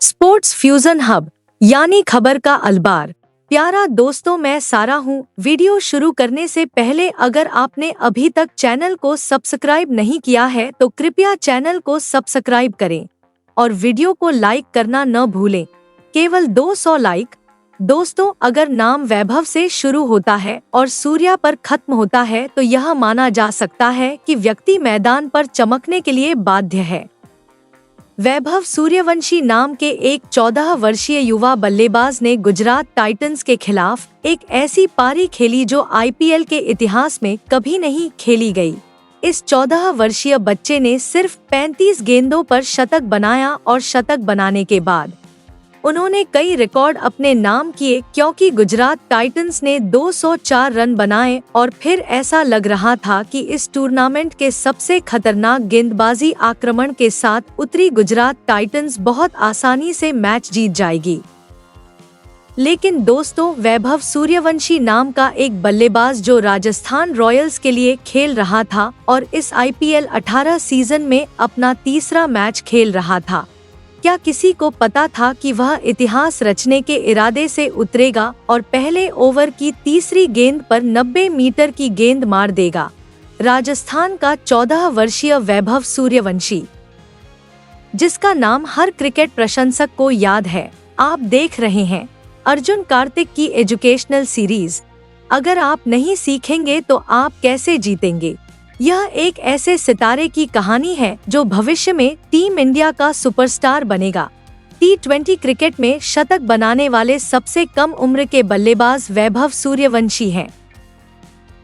Sports fusion hub यानी खबर का अलबार। प्यारा दोस्तों, मैं सारा हूँ। वीडियो शुरू करने से पहले अगर आपने अभी तक चैनल को सब्सक्राइब नहीं किया है तो कृपया चैनल को सब्सक्राइब करें और वीडियो को लाइक करना न भूलें। केवल 200 लाइक। दोस्तों, अगर नाम वैभव से शुरू होता है और सूर्या पर खत्म होता है तो यह माना जा सकता है कि व्यक्ति मैदान पर चमकने के लिए बाध्य है। वैभव सूर्यवंशी नाम के एक 14 वर्षीय युवा बल्लेबाज ने गुजरात टाइटंस के खिलाफ एक ऐसी पारी खेली जो आईपीएल के इतिहास में कभी नहीं खेली गई। इस 14 वर्षीय बच्चे ने सिर्फ 35 गेंदों पर शतक बनाया और शतक बनाने के बाद उन्होंने कई रिकॉर्ड अपने नाम किए, क्योंकि गुजरात टाइटंस ने 204 रन बनाए और फिर ऐसा लग रहा था कि इस टूर्नामेंट के सबसे खतरनाक गेंदबाजी आक्रमण के साथ उतरी गुजरात टाइटंस बहुत आसानी से मैच जीत जाएगी। लेकिन दोस्तों, वैभव सूर्यवंशी नाम का एक बल्लेबाज जो राजस्थान रॉयल्स के लिए खेल रहा था और इस आईपीएल 18 सीजन में अपना तीसरा मैच खेल रहा था, क्या किसी को पता था कि वह इतिहास रचने के इरादे से उतरेगा और पहले ओवर की तीसरी गेंद पर 90 मीटर की गेंद मार देगा। राजस्थान का 14 वर्षीय वैभव सूर्यवंशी, जिसका नाम हर क्रिकेट प्रशंसक को याद है। आप देख रहे हैं अर्जुन कार्तिक की एजुकेशनल सीरीज। अगर आप नहीं सीखेंगे तो आप कैसे जीतेंगे। यह एक ऐसे सितारे की कहानी है जो भविष्य में टीम इंडिया का सुपरस्टार बनेगा। T20 क्रिकेट में शतक बनाने वाले सबसे कम उम्र के बल्लेबाज वैभव सूर्यवंशी हैं।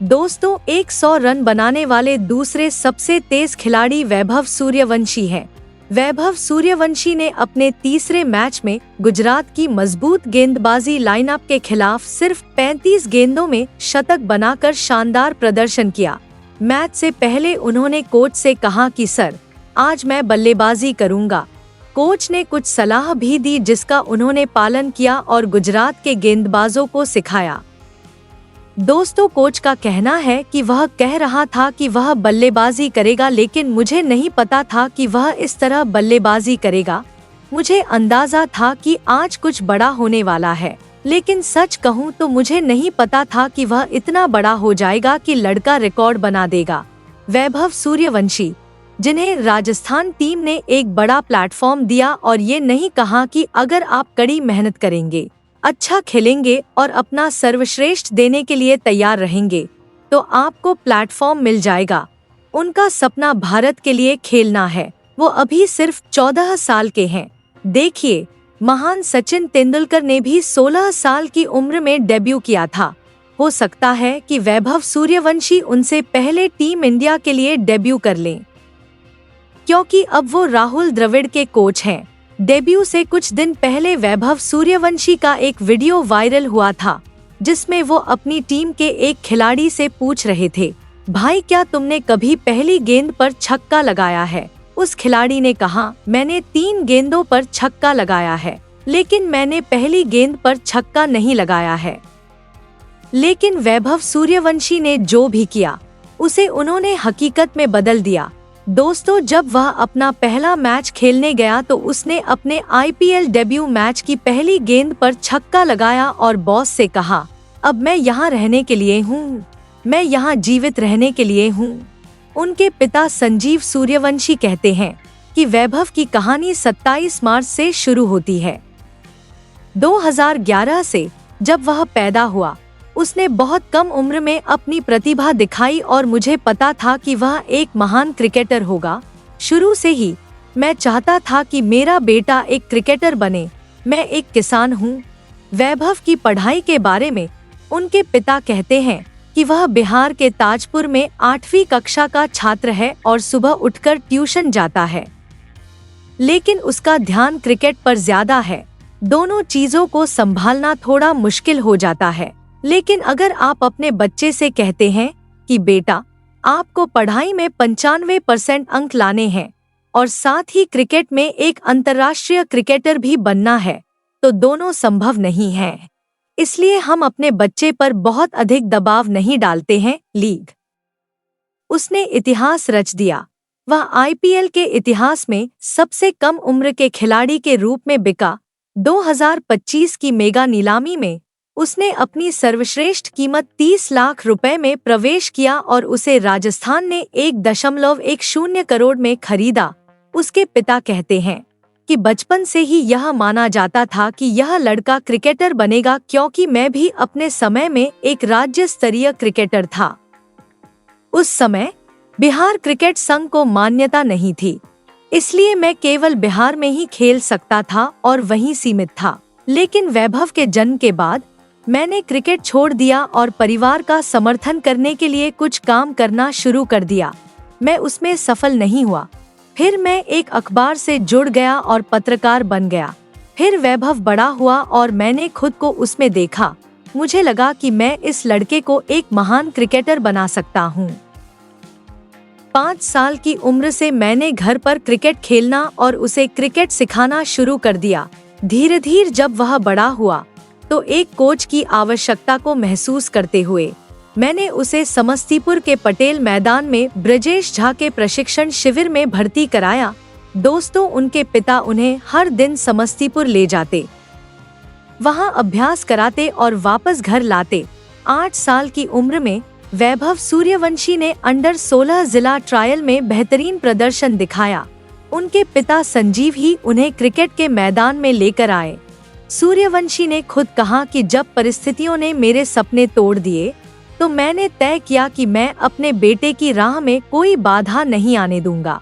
दोस्तों, 100 रन बनाने वाले दूसरे सबसे तेज खिलाड़ी वैभव सूर्यवंशी हैं। वैभव सूर्यवंशी ने अपने तीसरे मैच में गुजरात की मजबूत गेंदबाजी लाइनअप के खिलाफ सिर्फ 35 गेंदों में शतक बनाकर शानदार प्रदर्शन किया। मैच से पहले उन्होंने कोच से कहा कि सर, आज मैं बल्लेबाजी करूंगा। कोच ने कुछ सलाह भी दी जिसका उन्होंने पालन किया और गुजरात के गेंदबाजों को सिखाया। दोस्तों, कोच का कहना है कि वह कह रहा था कि वह बल्लेबाजी करेगा, लेकिन मुझे नहीं पता था कि वह इस तरह बल्लेबाजी करेगा। मुझे अंदाजा था कि आज कुछ बड़ा होने वाला है, लेकिन सच कहूं तो मुझे नहीं पता था कि वह इतना बड़ा हो जाएगा कि लड़का रिकॉर्ड बना देगा। वैभव सूर्यवंशी, जिन्हें राजस्थान टीम ने एक बड़ा प्लेटफॉर्म दिया और ये नहीं कहा कि अगर आप कड़ी मेहनत करेंगे, अच्छा खेलेंगे और अपना सर्वश्रेष्ठ देने के लिए तैयार रहेंगे तो आपको प्लेटफॉर्म मिल जाएगा। उनका सपना भारत के लिए खेलना है। वो अभी सिर्फ 14 साल के हैं। देखिए, महान सचिन तेंदुलकर ने भी 16 साल की उम्र में डेब्यू किया था। हो सकता है कि वैभव सूर्यवंशी उनसे पहले टीम इंडिया के लिए डेब्यू कर लें, क्योंकि अब वो राहुल द्रविड़ के कोच हैं। डेब्यू से कुछ दिन पहले वैभव सूर्यवंशी का एक वीडियो वायरल हुआ था जिसमें वो अपनी टीम के एक खिलाड़ी से पूछ रहे थे, भाई क्या तुमने कभी पहली गेंद पर छक्का लगाया है। उस खिलाड़ी ने कहा, मैंने 3 गेंदों पर छक्का लगाया है, लेकिन मैंने पहली गेंद पर छक्का नहीं लगाया है। लेकिन वैभव सूर्यवंशी ने जो भी किया उसे उन्होंने हकीकत में बदल दिया। दोस्तों, जब वह अपना पहला मैच खेलने गया तो उसने अपने आईपीएल डेब्यू मैच की पहली गेंद पर छक्का लगाया और बॉस से कहा, अब मैं यहाँ रहने के लिए हूँ, मैं यहाँ जीवित रहने के लिए हूँ। उनके पिता संजीव सूर्यवंशी कहते हैं कि वैभव की कहानी 27 मार्च से शुरू होती है। 2011 से जब वह पैदा हुआ, उसने बहुत कम उम्र में अपनी प्रतिभा दिखाई और मुझे पता था कि वह एक महान क्रिकेटर होगा। शुरू से ही मैं चाहता था कि मेरा बेटा एक क्रिकेटर बने। मैं एक किसान हूँ। वैभव की पढ़ाई के बारे में उनके पिता कहते हैं कि वह बिहार के ताजपुर में 8वीं कक्षा का छात्र है और सुबह उठकर ट्यूशन जाता है, लेकिन उसका ध्यान क्रिकेट पर ज्यादा है। दोनों चीजों को संभालना थोड़ा मुश्किल हो जाता है। लेकिन अगर आप अपने बच्चे से कहते हैं कि बेटा, आपको पढ़ाई में 95% अंक लाने हैं और साथ ही क्रिकेट में एक अंतर्राष्ट्रीय क्रिकेटर भी बनना है, तो दोनों संभव नहीं है। इसलिए हम अपने बच्चे पर बहुत अधिक दबाव नहीं डालते हैं। लीग उसने इतिहास रच दिया। वह आईपीएल के इतिहास में सबसे कम उम्र के खिलाड़ी के रूप में बिका। 2025 की मेगा नीलामी में उसने अपनी सर्वश्रेष्ठ कीमत 30 लाख रुपए में प्रवेश किया और उसे राजस्थान ने 1.10 करोड़ में खरीदा। उसके पिता कहते हैं कि बचपन से ही यह माना जाता था कि यह लड़का क्रिकेटर बनेगा, क्योंकि मैं भी अपने समय में एक राज्य स्तरीय क्रिकेटर था। उस समय बिहार क्रिकेट संघ को मान्यता नहीं थी, इसलिए मैं केवल बिहार में ही खेल सकता था और वहीं सीमित था। लेकिन वैभव के जन्म के बाद मैंने क्रिकेट छोड़ दिया और परिवार का समर्थन करने के लिए कुछ काम करना शुरू कर दिया। मैं उसमें सफल नहीं हुआ। फिर मैं एक अखबार से जुड़ गया और पत्रकार बन गया। फिर वैभव बड़ा हुआ और मैंने खुद को उसमें देखा। मुझे लगा कि मैं इस लड़के को एक महान क्रिकेटर बना सकता हूँ। 5 साल की उम्र से मैंने घर पर क्रिकेट खेलना और उसे क्रिकेट सिखाना शुरू कर दिया। धीरे धीरे जब वह बड़ा हुआ तो एक कोच की आवश्यकता को महसूस करते हुए मैंने उसे समस्तीपुर के पटेल मैदान में ब्रजेश झा के प्रशिक्षण शिविर में भर्ती कराया। दोस्तों, उनके पिता उन्हें हर दिन समस्तीपुर ले जाते, वहां अभ्यास कराते और वापस घर लाते। 8 साल की उम्र में वैभव सूर्यवंशी ने अंडर 16 जिला ट्रायल में बेहतरीन प्रदर्शन दिखाया। उनके पिता संजीव ही उन्हें क्रिकेट के मैदान में लेकर आए। सूर्यवंशी ने खुद कहा कि जब परिस्थितियों ने मेरे सपने तोड़ दिए तो मैंने तय किया कि मैं अपने बेटे की राह में कोई बाधा नहीं आने दूंगा।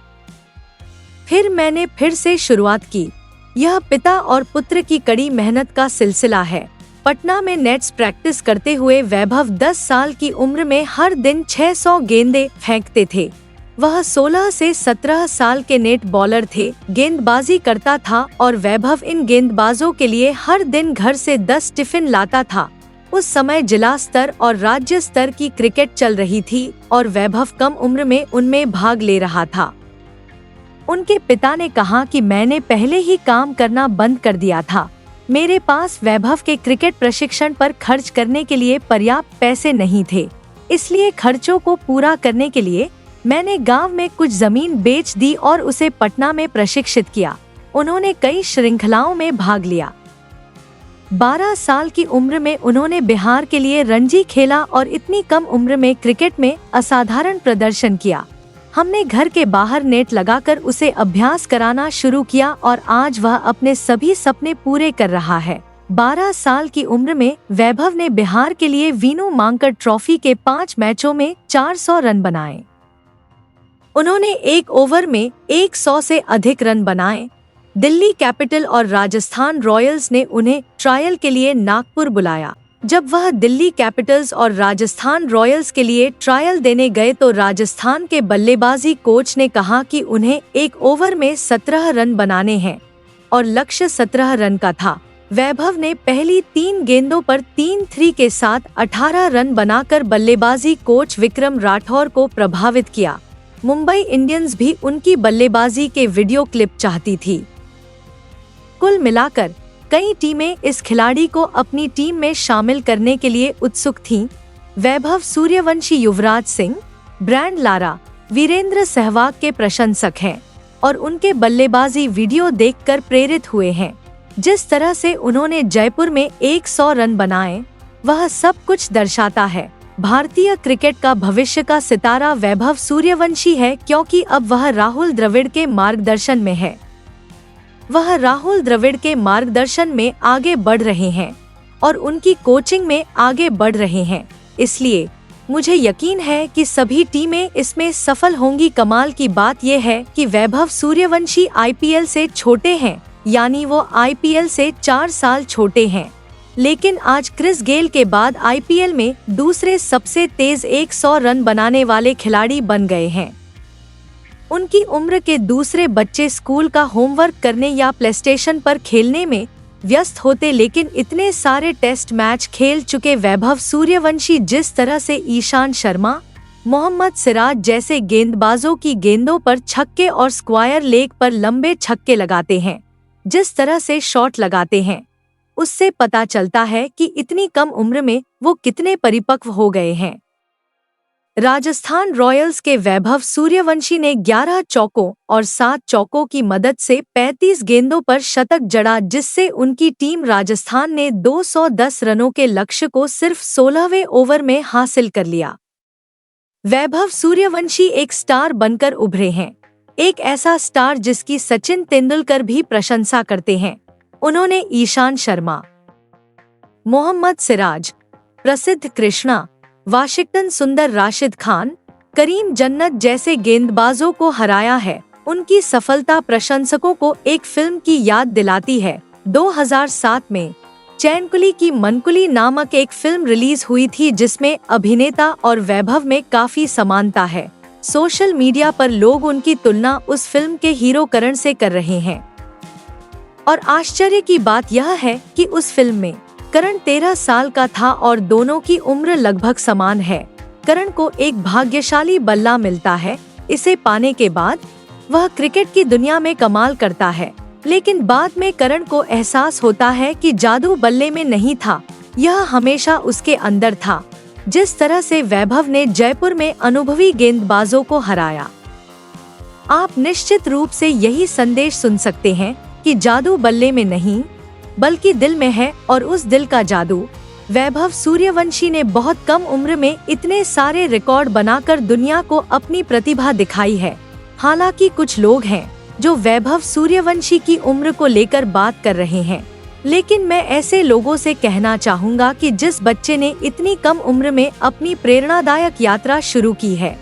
फिर मैंने फिर से शुरुआत की। यह पिता और पुत्र की कड़ी मेहनत का सिलसिला है। पटना में नेट्स प्रैक्टिस करते हुए वैभव 10 साल की उम्र में हर दिन 600 गेंदें फेंकते थे। वह 16 से 17 साल के नेट बॉलर थे, गेंदबाजी करता था और वैभव इन गेंदबाजों के लिए हर दिन घर से 10 टिफिन लाता था। उस समय जिला स्तर और राज्य स्तर की क्रिकेट चल रही थी और वैभव कम उम्र में उनमें भाग ले रहा था। उनके पिता ने कहा कि मैंने पहले ही काम करना बंद कर दिया था। मेरे पास वैभव के क्रिकेट प्रशिक्षण पर खर्च करने के लिए पर्याप्त पैसे नहीं थे, इसलिए खर्चों को पूरा करने के लिए मैंने गांव में कुछ जमीन बेच दी और उसे पटना में प्रशिक्षित किया। उन्होंने कई श्रृंखलाओं में भाग लिया। 12 साल की उम्र में उन्होंने बिहार के लिए रणजी खेला और इतनी कम उम्र में क्रिकेट में असाधारण प्रदर्शन किया। हमने घर के बाहर नेट लगाकर उसे अभ्यास कराना शुरू किया और आज वह अपने सभी सपने पूरे कर रहा है। 12 साल की उम्र में वैभव ने बिहार के लिए वीनू मांकड़ ट्रॉफी के 5 मैचों में 400 रन बनाए। उन्होंने एक ओवर में 100 से अधिक रन बनाए। दिल्ली कैपिटल और राजस्थान रॉयल्स ने उन्हें ट्रायल के लिए नागपुर बुलाया। जब वह दिल्ली कैपिटल्स और राजस्थान रॉयल्स के लिए ट्रायल देने गए तो राजस्थान के बल्लेबाजी कोच ने कहा कि उन्हें एक ओवर में 17 रन बनाने हैं और लक्ष्य 17 रन का था। वैभव ने पहली 3 गेंदों पर 3 के साथ 18 रन बनाकर बल्लेबाजी कोच विक्रम राठौर को प्रभावित किया। मुंबई इंडियंस भी उनकी बल्लेबाजी के वीडियो क्लिप चाहती थी। कुल मिलाकर कई टीमें इस खिलाड़ी को अपनी टीम में शामिल करने के लिए उत्सुक थीं। वैभव सूर्यवंशी युवराज सिंह, ब्रांड लारा, वीरेंद्र सहवाग के प्रशंसक हैं और उनके बल्लेबाजी वीडियो देखकर प्रेरित हुए हैं। जिस तरह से उन्होंने जयपुर में 100 रन बनाए, वह सब कुछ दर्शाता है। भारतीय क्रिकेट का भविष्य का सितारा वैभव सूर्यवंशी है, क्योंकि अब वह राहुल द्रविड़ के मार्गदर्शन में है। वह राहुल द्रविड़ के मार्गदर्शन में आगे बढ़ रहे हैं और उनकी कोचिंग में आगे बढ़ रहे हैं। इसलिए मुझे यकीन है कि सभी टीमें इसमें सफल होंगी। कमाल की बात यह है कि वैभव सूर्यवंशी आईपीएल से छोटे हैं, यानी वो आईपीएल से 4 साल छोटे हैं, लेकिन आज क्रिस गेल के बाद आईपीएल में दूसरे सबसे तेज 100 रन बनाने वाले खिलाड़ी बन गए हैं। उनकी उम्र के दूसरे बच्चे स्कूल का होमवर्क करने या प्लेस्टेशन पर खेलने में व्यस्त होते, लेकिन इतने सारे टेस्ट मैच खेल चुके वैभव सूर्यवंशी जिस तरह से ईशान शर्मा, मोहम्मद सिराज जैसे गेंदबाजों की गेंदों पर छक्के और स्क्वायर लेग पर लंबे छक्के लगाते हैं, जिस तरह से शॉट लगाते हैं, उससे पता चलता है कि इतनी कम उम्र में वो कितने परिपक्व हो गए हैं। राजस्थान रॉयल्स के वैभव सूर्यवंशी ने 11 चौकों और 7 चौकों की मदद से 35 गेंदों पर शतक जड़ा, जिससे उनकी टीम राजस्थान ने 210 रनों के लक्ष्य को सिर्फ 16वें ओवर में हासिल कर लिया। वैभव सूर्यवंशी एक स्टार बनकर उभरे हैं, एक ऐसा स्टार जिसकी सचिन तेंदुलकर भी प्रशंसा करते हैं। उन्होंने ईशान शर्मा, मोहम्मद सिराज, प्रसिद्ध कृष्णा, वाशिंगटन सुंदर, राशिद खान, करीम जन्नत जैसे गेंदबाजों को हराया है। उनकी सफलता प्रशंसकों को एक फिल्म की याद दिलाती है। 2007 में चैनकुली की मनकुली नामक एक फिल्म रिलीज हुई थी, जिसमें अभिनेता और वैभव में काफी समानता है। सोशल मीडिया पर लोग उनकी तुलना उस फिल्म के हीरो करण से कर रहे हैं और आश्चर्य की बात यह है कि उस फिल्म में करण 13 साल का था और दोनों की उम्र लगभग समान है। करण को एक भाग्यशाली बल्ला मिलता है। इसे पाने के बाद वह क्रिकेट की दुनिया में कमाल करता है, लेकिन बाद में करण को एहसास होता है कि जादू बल्ले में नहीं था, यह हमेशा उसके अंदर था। जिस तरह से वैभव ने जयपुर में अनुभवी गेंदबाजों को हराया, आप निश्चित रूप से यही संदेश सुन सकते हैं कि जादू बल्ले में नहीं बल्कि दिल में है, और उस दिल का जादू। वैभव सूर्यवंशी ने बहुत कम उम्र में इतने सारे रिकॉर्ड बनाकर दुनिया को अपनी प्रतिभा दिखाई है। हालांकि कुछ लोग हैं जो वैभव सूर्यवंशी की उम्र को लेकर बात कर रहे हैं, लेकिन मैं ऐसे लोगों से कहना चाहूँगा कि जिस बच्चे ने इतनी कम उम्र में अपनी प्रेरणादायक यात्रा शुरू की है,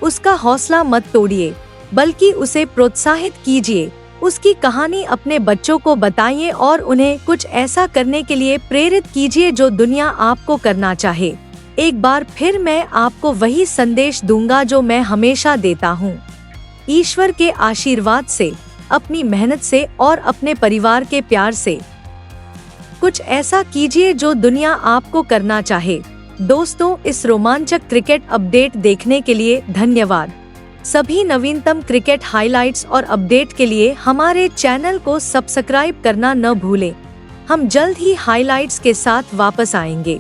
उसका हौसला मत तोड़िए, बल्कि उसे प्रोत्साहित कीजिए। उसकी कहानी अपने बच्चों को बताइए और उन्हें कुछ ऐसा करने के लिए प्रेरित कीजिए जो दुनिया आपको करना चाहे। एक बार फिर मैं आपको वही संदेश दूंगा जो मैं हमेशा देता हूँ। ईश्वर के आशीर्वाद से, अपनी मेहनत से और अपने परिवार के प्यार से कुछ ऐसा कीजिए जो दुनिया आपको करना चाहे। दोस्तों, इस रोमांचक क्रिकेट अपडेट देखने के लिए धन्यवाद। सभी नवीनतम क्रिकेट हाइलाइट्स और अपडेट के लिए हमारे चैनल को सब्सक्राइब करना न भूलें। हम जल्द ही हाइलाइट्स के साथ वापस आएंगे।